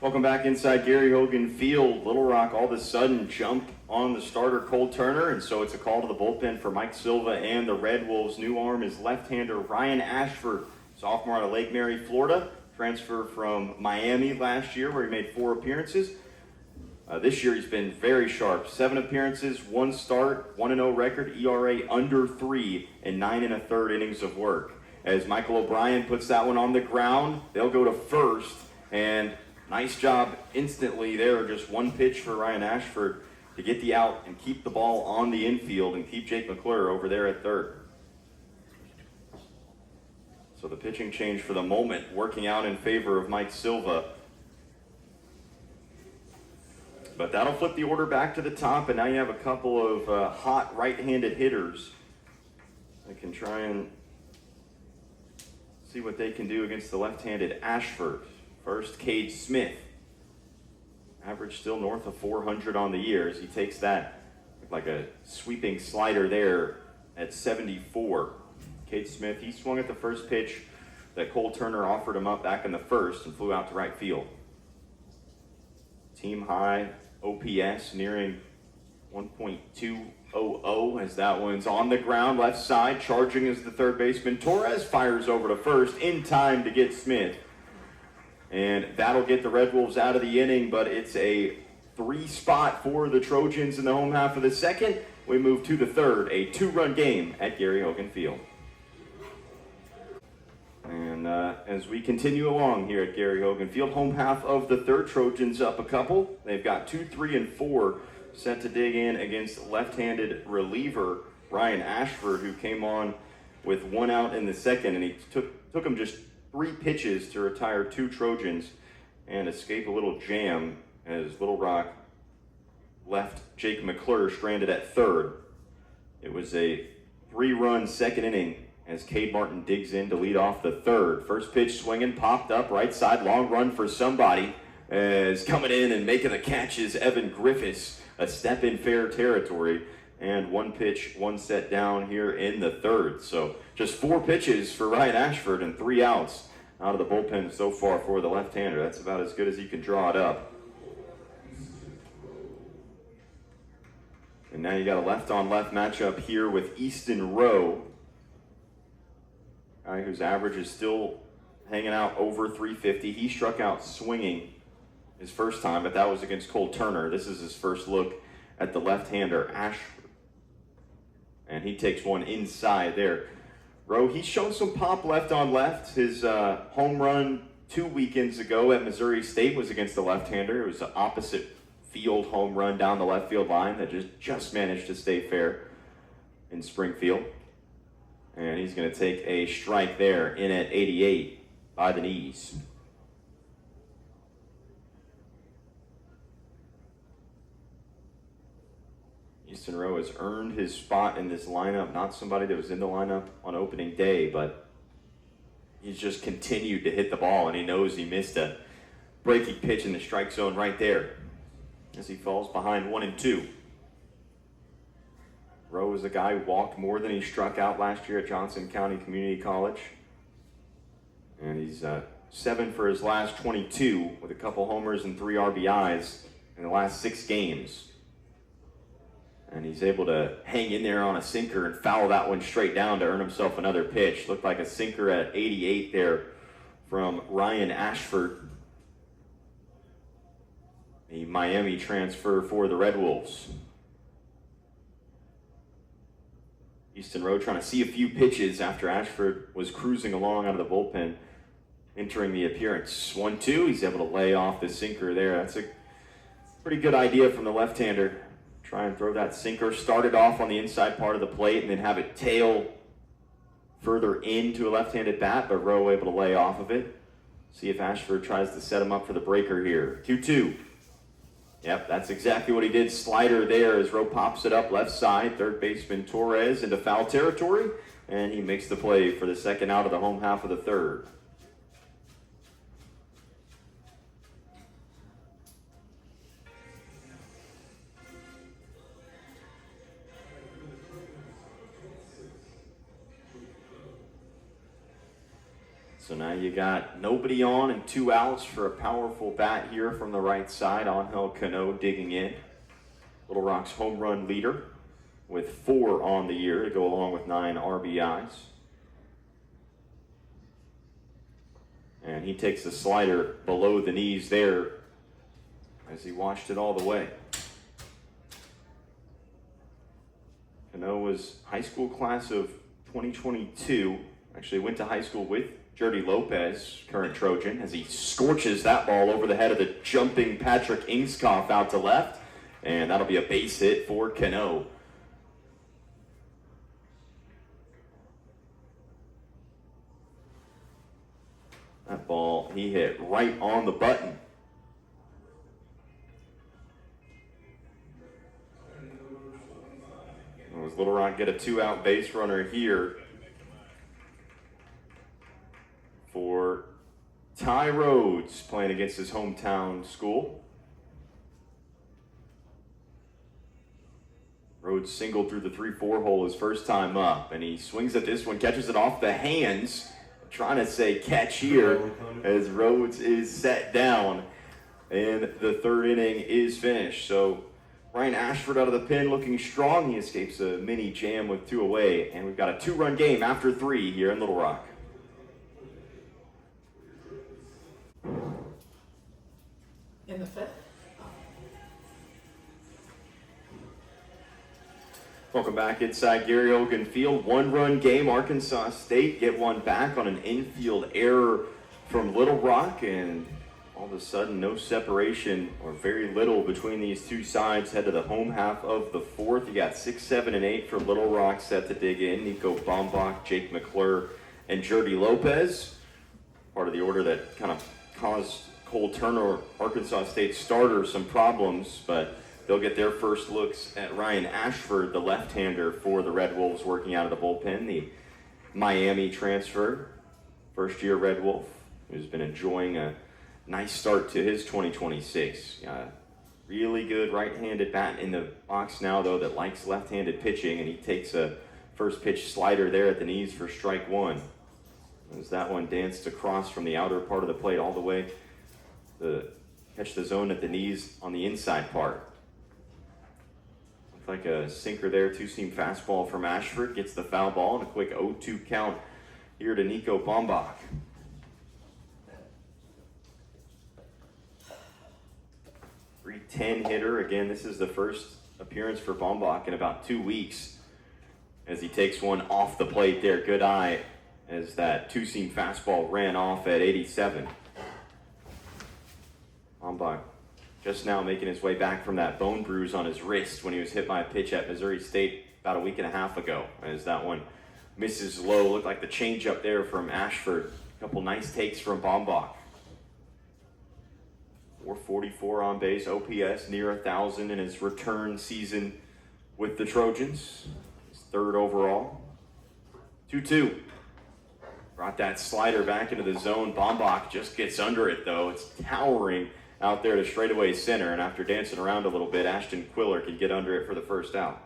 Welcome back inside Gary Hogan Field. Little Rock all of a sudden jumped on the starter Cole Turner, and so it's a call to the bullpen for Mike Silva and the Red Wolves. New arm is left-hander Ryan Ashford, sophomore out of Lake Mary, Florida. Transfer from Miami last year where he made 4 appearances. This year he's been very sharp. 7 appearances, 1 start, 1-0 record, ERA under 3, and 9 1/3 innings of work. As Michael O'Brien puts that one on the ground, they'll go to first, and nice job instantly there. Just 1 pitch for Ryan Ashford to get the out and keep the ball on the infield and keep Jake McClure over there at third. So the pitching change for the moment working out in favor of Mike Silva. But that'll flip the order back to the top, and now you have a couple of hot right-handed hitters that can try and see what they can do against the left-handed Ashford. First, Cade Smith. Average still north of 400 on the year as he takes that like a sweeping slider there at 74. Cade Smith, he swung at the first pitch that Cole Turner offered him up back in the first and flew out to right field. Team high OPS nearing 1.200 as that one's on the ground, left side. Charging is the third baseman. Torres fires over to first in time to get Smith. And that'll get the Red Wolves out of the inning, but it's a 3 spot for the Trojans in the home half of the second. We move to the third, a 2-run game at Gary Hogan Field. And as we continue along here at Gary Hogan Field, home half of the third, Trojans up a couple. They've got 2, 3, and 4 set to dig in against left-handed reliever Ryan Ashford, who came on with 1 out in the second, and he took him just 3 pitches to retire 2 Trojans and escape a little jam as Little Rock left Jake McClure stranded at third. It was a 3-run second inning as Cade Martin digs in to lead off the third. First pitch swinging, popped up, right side, long run for somebody. As coming in and making the catch is Evan Griffiths, a step in fair territory. And 1 pitch, 1 set down here in the third. So just 4 pitches for Ryan Ashford and 3 outs out of the bullpen so far for the left-hander. That's about as good as you can draw it up. And now you got a left-on-left matchup here with Easton Rowe, guy whose average is still hanging out over 350. He struck out swinging his first time, but that was against Cole Turner. This is his first look at the left-hander, Ashford. And he takes one inside there. Rowe, he's shown some pop left on left. His home run 2 weekends ago at Missouri State was against the left-hander. It was an opposite field home run down the left field line that just managed to stay fair in Springfield. And he's going to take a strike there in at 88 by the knees. Easton Rowe has earned his spot in this lineup. Not somebody that was in the lineup on opening day, but he's just continued to hit the ball, and he knows he missed a breaking pitch in the strike zone right there as he falls behind 1-2. Rowe is a guy who walked more than he struck out last year at Johnson County Community College. And he's 7 for his last 22 with a couple homers and 3 RBIs in the last 6 games. And he's able to hang in there on a sinker and foul that one straight down to earn himself another pitch. Looked like a sinker at 88 there from Ryan Ashford, the Miami transfer for the Red Wolves. Easton Rowe trying to see a few pitches after Ashford was cruising along out of the bullpen, entering the appearance. 1-2, he's able to lay off the sinker there. That's a pretty good idea from the left-hander. Try and throw that sinker, started off on the inside part of the plate and then have it tail further into a left-handed bat, but Rowe able to lay off of it. See if Ashford tries to set him up for the breaker here. 2-2. Yep, that's exactly what he did. Slider there as Rowe pops it up left side. Third baseman Torres into foul territory, and he makes the play for the second out of the home half of the third. So now you got nobody on and 2 outs for a powerful bat here from the right side. Angel Cano digging in. Little Rock's home run leader with 4 on the year to go along with 9 RBIs. And he takes the slider below the knees there as he watched it all the way. Cano was high school class of 2022. Actually went to high school with Jordy Lopez, current Trojan, as he scorches that ball over the head of the jumping Patrick Ingskoff out to left. And that'll be a base hit for Cano. That ball he hit right on the button. Does Little Rock get a 2-out base runner here for Ty Rhodes playing against his hometown school. Rhodes singled through the 3-4 hole his first time up, and he swings at this one, catches it off the hands. Trying to say catch here as Rhodes is set down, and the 3rd inning is finished. So Ryan Ashford out of the pen looking strong. He escapes a mini jam with 2 away, and we've got a 2-run game after 3 here in Little Rock. In the 5th. Welcome back inside Gary Hogan Field. 1-run game. Arkansas State get one back on an infield error from Little Rock, and all of a sudden no separation or very little between these two sides. Head to the home half of the 4th. You got 6, 7, and 8 for Little Rock set to dig in. Nico Baumbach, Jake McClure, and Jordy Lopez. Part of the order that kind of caused Cole Turner, Arkansas State starter, some problems, but they'll get their first looks at Ryan Ashford, the left-hander for the Red Wolves, working out of the bullpen. The Miami transfer, first-year Red Wolf, who's been enjoying a nice start to his 2026. Really good right-handed bat in the box now, though, that likes left-handed pitching, and he takes a first-pitch slider there at the knees for strike 1. As that one danced across from the outer part of the plate all the way to catch the zone at the knees on the inside part. Like a sinker there, 2-seam fastball from Ashford, gets the foul ball, and a quick 0-2 count here to Nico Baumbach. .310 hitter. Again, this is the first appearance for Baumbach in about 2 weeks as he takes one off the plate there. Good eye as that 2-seam fastball ran off at 87. Baumbach just now making his way back from that bone bruise on his wrist when he was hit by a pitch at Missouri State about a week and a half ago. As that one misses low, looked like the changeup there from Ashford. A couple nice takes from Baumbach. 444 on base, OPS near 1,000 in his return season with the Trojans. His 3rd overall. 2-2. Brought that slider back into the zone. Baumbach just gets under it, though. It's towering out there to straightaway center, and after dancing around a little bit, Ashton Quiller can get under it for the first out.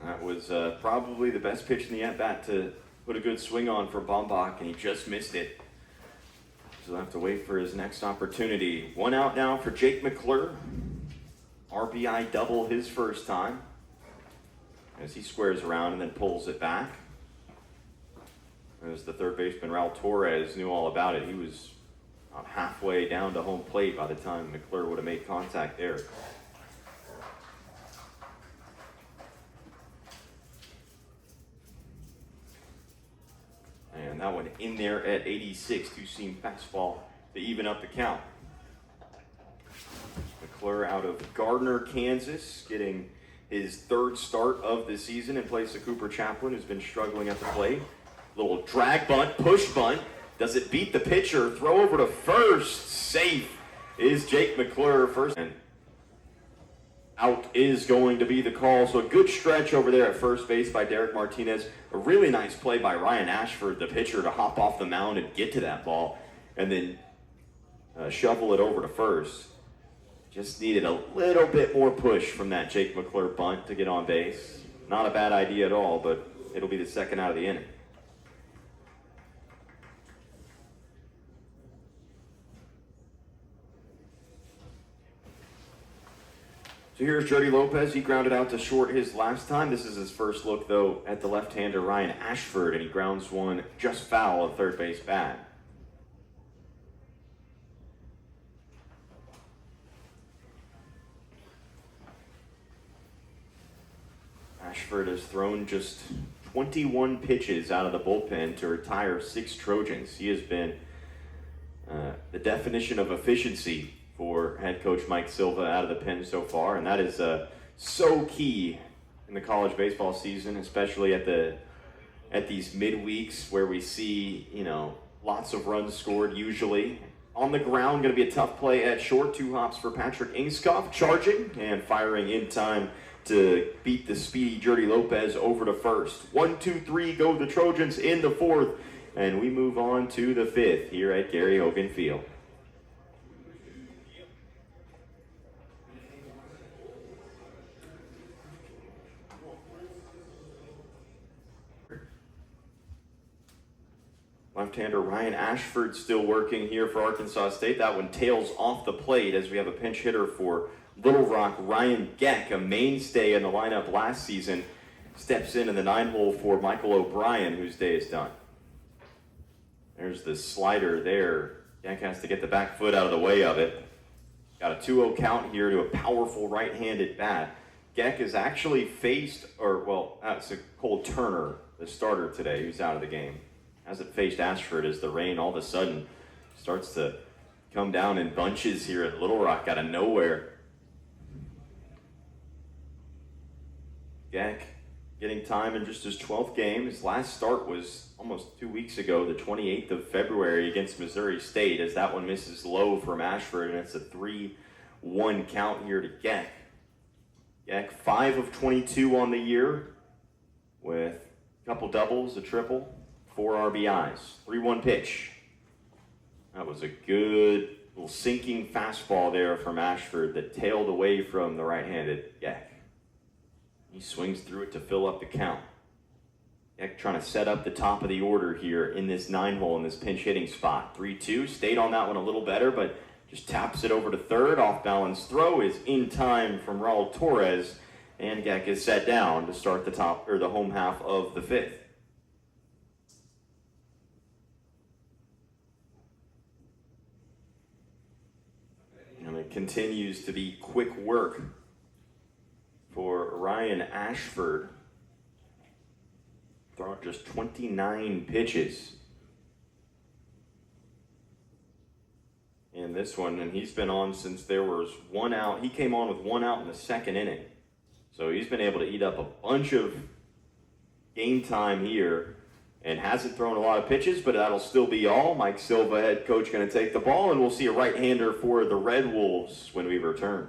That was probably the best pitch in the at-bat to put a good swing on for Baumbach, and he just missed it. So he'll have to wait for his next opportunity. 1 out now for Jake McClure. RBI double his first time, as he squares around and then pulls it back. As the 3rd baseman, Raul Torres, knew all about it. He was about halfway down to home plate by the time McClure would have made contact there. And that one in there at 86, 2-seam fastball to even up the count. McClure out of Gardner, Kansas, getting his 3rd start of the season in place of Cooper Chaplin, who's been struggling at the plate. Little drag bunt, push bunt. Does it beat the pitcher? Throw over to first. Safe is Jake McClure. First and out is going to be the call. So a good stretch over there at first base by Derek Martinez. A really nice play by Ryan Ashford, the pitcher, to hop off the mound and get to that ball and then shovel it over to first. Just needed a little bit more push from that Jake McClure bunt to get on base. Not a bad idea at all, but it'll be the second out of the inning. So here's Jody Lopez. He grounded out to short his last time. This is his first look, though, at the left-hander Ryan Ashford, and he grounds one just foul of third base bat. Ashford has thrown just 21 pitches out of the bullpen to retire 6 Trojans. He has been the definition of efficiency for head coach Mike Silva out of the pen so far, and that is so key in the college baseball season, especially at these midweeks where we see, lots of runs scored usually. On the ground, going to be a tough play at short. 2 hops for Patrick Ingskoff, charging and firing in time to beat the speedy Jody Lopez over to first. 1, 2, 3, go the Trojans in the 4th, and we move on to the 5th here at Gary Hogan Field. Left-hander Ryan Ashford still working here for Arkansas State. That one tails off the plate as we have a pinch hitter for Little Rock. Ryan Geck, a mainstay in the lineup last season, steps in the 9-hole for Michael O'Brien, whose day is done. There's the slider there. Geck has to get the back foot out of the way of it. Got a 2-0 count here to a powerful right-handed bat. Geck has actually faced, it's a Cole Turner, the starter today, who's out of the game. Hasn't faced Ashford as the rain all of a sudden starts to come down in bunches here at Little Rock out of nowhere. Geck getting time in just his 12th game. His last start was almost 2 weeks ago, the 28th of February against Missouri State, as that one misses low from Ashford, and it's a 3-1 count here to Geck. Geck 5 of 22 on the year with a couple doubles, a triple, 4 RBIs. 3-1 pitch. That was a good little sinking fastball there from Ashford that tailed away from the right-handed Geck. He swings through it to fill up the count. Geck trying to set up the top of the order here in this 9-hole in this pinch hitting spot. 3-2, stayed on that one a little better, but just taps it over to third. Off balance throw is in time from Raul Torres, and Geck is set down to start the home half of the 5th. And it continues to be quick work for Ryan Ashford. Thrown just 29 pitches in this one, and he's been on since there was 1 out. He came on with 1 out in the 2nd inning. So he's been able to eat up a bunch of game time here and hasn't thrown a lot of pitches, but that'll still be all. Mike Silva, head coach, going to take the ball, and we'll see a right-hander for the Red Wolves when we return.